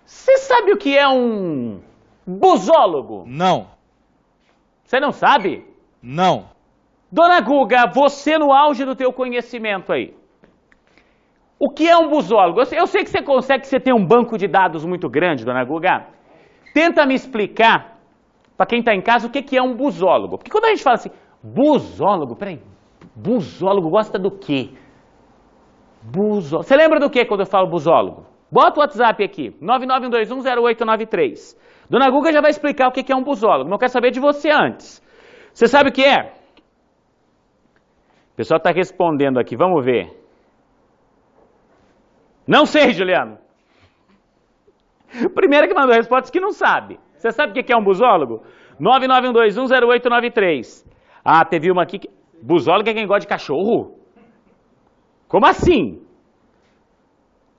Você sabe o que é um busólogo? Não. Você não sabe? Não. Dona Guga, você no auge do teu conhecimento aí. O que é um busólogo? Eu sei que você consegue, que você tem um banco de dados muito grande, Dona Guga. Tenta me explicar, para quem está em casa, o que é um busólogo. Porque quando a gente fala assim, busólogo, peraí, busólogo gosta do quê? Você lembra do que quando eu falo busólogo? Bota o WhatsApp aqui, 991210893. Dona Guga já vai explicar o que é um busólogo, mas eu quero saber de você antes. Você sabe o que é? O pessoal está respondendo aqui, vamos ver. Não sei, Juliano. Primeiro que mandou a resposta que não sabe. Você sabe o que é um busólogo? 991210893. Ah, teve uma aqui que... Busólogo é quem gosta de cachorro? Como assim?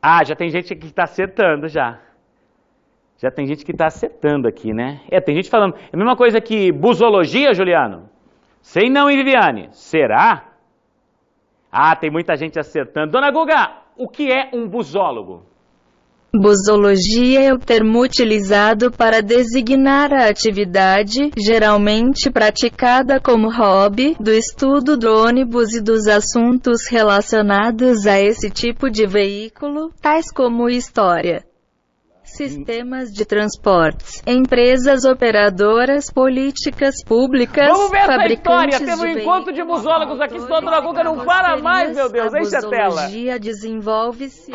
Ah, já tem gente que está acertando já. Já tem gente que está acertando aqui, né? Tem gente falando. É a mesma coisa que busologia, Juliano? Sei não, hein, Viviane? Será? Ah, tem muita gente acertando. Dona Guga, o que é um busólogo? Busologia é o termo utilizado para designar a atividade, geralmente praticada como hobby, do estudo do ônibus e dos assuntos relacionados a esse tipo de veículo, tais como história, sistemas de transportes, empresas operadoras, políticas públicas, vamos ver essa história, fabricantes temos um de encontro de busólogos aqui, senão a Dona Guga não para mais, meu Deus, enche a tela. A busologia desenvolve-se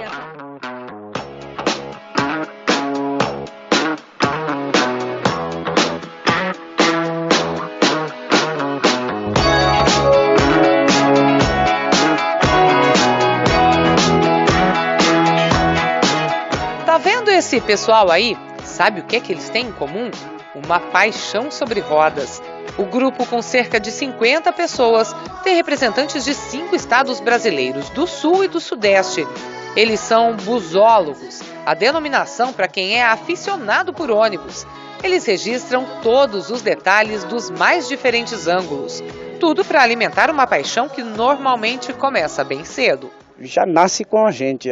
Tá vendo esse pessoal aí? Sabe o que eles têm em comum? Uma paixão sobre rodas. O grupo, com cerca de 50 pessoas, tem representantes de 5 estados brasileiros, do Sul e do Sudeste. Eles são busólogos, a denominação para quem é aficionado por ônibus. Eles registram todos os detalhes dos mais diferentes ângulos. Tudo para alimentar uma paixão que normalmente começa bem cedo. Já nasce com a gente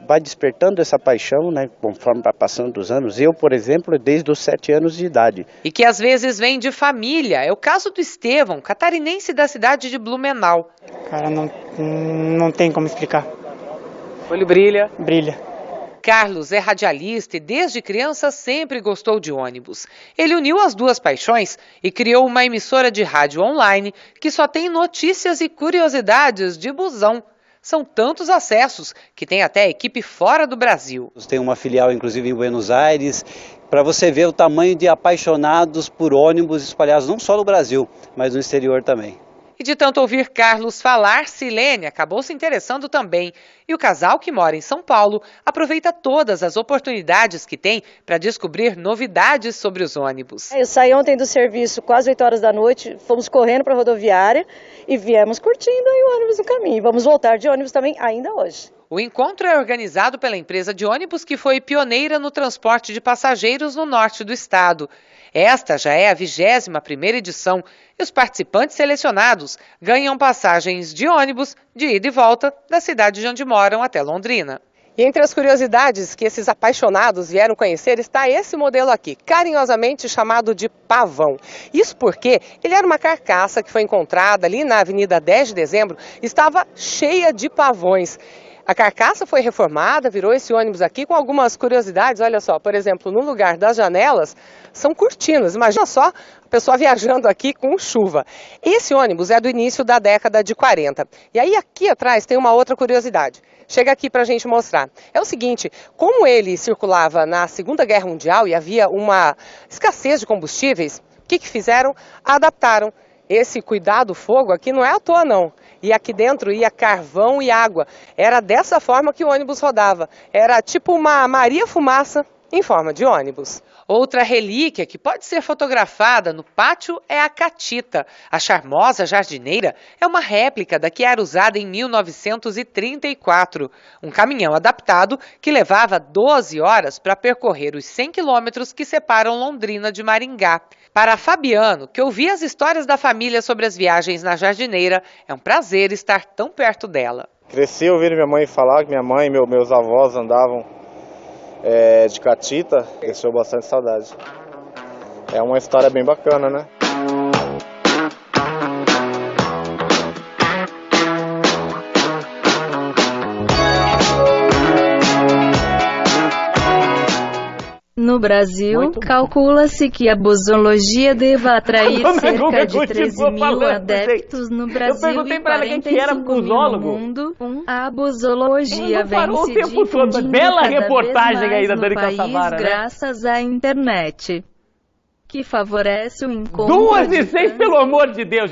vai despertando essa paixão, né, conforme vai passando os anos. Eu, por exemplo, desde os 7 anos de idade. E que às vezes vem de família. É o caso do Estevão, catarinense da cidade de Blumenau. Cara, não tem como explicar. O olho brilha. Brilha. Carlos é radialista e desde criança sempre gostou de ônibus. Ele uniu as duas paixões e criou uma emissora de rádio online que só tem notícias e curiosidades de busão. São tantos acessos que tem até equipe fora do Brasil. Tem uma filial, inclusive, em Buenos Aires, para você ver o tamanho de apaixonados por ônibus espalhados não só no Brasil, mas no exterior também. E de tanto ouvir Carlos falar, Silene acabou se interessando também. E o casal, que mora em São Paulo, aproveita todas as oportunidades que tem para descobrir novidades sobre os ônibus. Eu saí ontem do serviço quase 8 horas da noite, fomos correndo para a rodoviária e viemos curtindo aí o ônibus no caminho. Vamos voltar de ônibus também ainda hoje. O encontro é organizado pela empresa de ônibus que foi pioneira no transporte de passageiros no norte do estado. Esta já é a 21ª edição e os participantes selecionados ganham passagens de ônibus de ida e volta da cidade de onde moram até Londrina. E entre as curiosidades que esses apaixonados vieram conhecer está esse modelo aqui, carinhosamente chamado de pavão. Isso porque ele era uma carcaça que foi encontrada ali na Avenida 10 de Dezembro, estava cheia de pavões. A carcaça foi reformada, virou esse ônibus aqui com algumas curiosidades. Olha só, por exemplo, no lugar das janelas são cortinas. Imagina só a pessoa viajando aqui com chuva. Esse ônibus é do início da década de 40. E aí aqui atrás tem uma outra curiosidade. Chega aqui para a gente mostrar. É o seguinte, como ele circulava na Segunda Guerra Mundial e havia uma escassez de combustíveis, o que fizeram? Adaptaram. Esse cuidado fogo aqui não é à toa não. E aqui dentro ia carvão e água. Era dessa forma que o ônibus rodava. Era tipo uma Maria Fumaça em forma de ônibus. Outra relíquia que pode ser fotografada no pátio é a catita. A charmosa jardineira é uma réplica da que era usada em 1934. Um caminhão adaptado que levava 12 horas para percorrer os 100 quilômetros que separam Londrina de Maringá. Para Fabiano, que ouvia as histórias da família sobre as viagens na jardineira, é um prazer estar tão perto dela. Cresci ouvindo minha mãe falar que minha mãe e meus avós andavam de catita, deixou bastante saudade. É uma história bem bacana, né? No Brasil, calcula-se que a busologia deva atrair cerca de 13 mil adeptos no Brasil e 45 mil no mundo. A busologia vem se difundindo Bela cada reportagem aí vez da mais Dani no país, Caçavara, né? graças à internet, que favorece o encontro. 2:06, pelo amor de Deus.